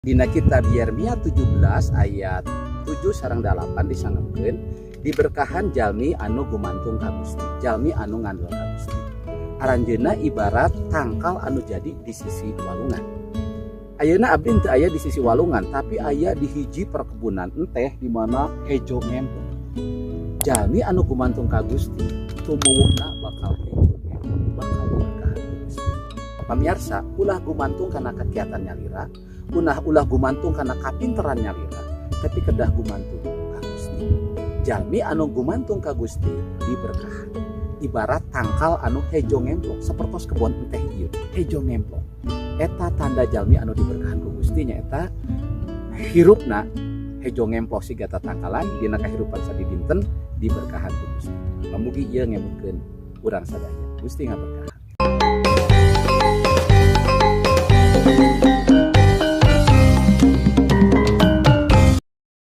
Dina kitab Yeremia 17 ayat 7 sareng 8 disangetkeun diberkahan jalmi anu gumantung ka Gusti, jalmi anu ngandel ka Gusti. Aranjeunna ibarat tangkal anu jadi di sisi walungan. Ayeuna abdi teu aya di sisi walungan, tapi aya di hiji perkebunan enteh di mana hejo ngempong. Jalmi anu gumantung ka Gusti, tumuwuhna bakal hejo ngempong, bakal diberkahan Gusti. Pamirsa, ulah gumantung kana kegiatan nyalira, ulah gumantung karena kapinteran nyalira, tapi kedah gumantung ka Gusti. Jalmi anu gumantung ka Gusti diberkahan. Ibarat tangkal anu hejo ngemplong, sapertos kebon enteh ieu hejo ngemplong. Eta tanda jalmi anu diberkahan ku Gusti nya eta hirupna hejo ngemplong siga tatangkalan dina kahirupan sadidinten diberkahan ku Gusti. Pamugi ieu ngemutkeun urang sadaya. Gusti ngaberkahan.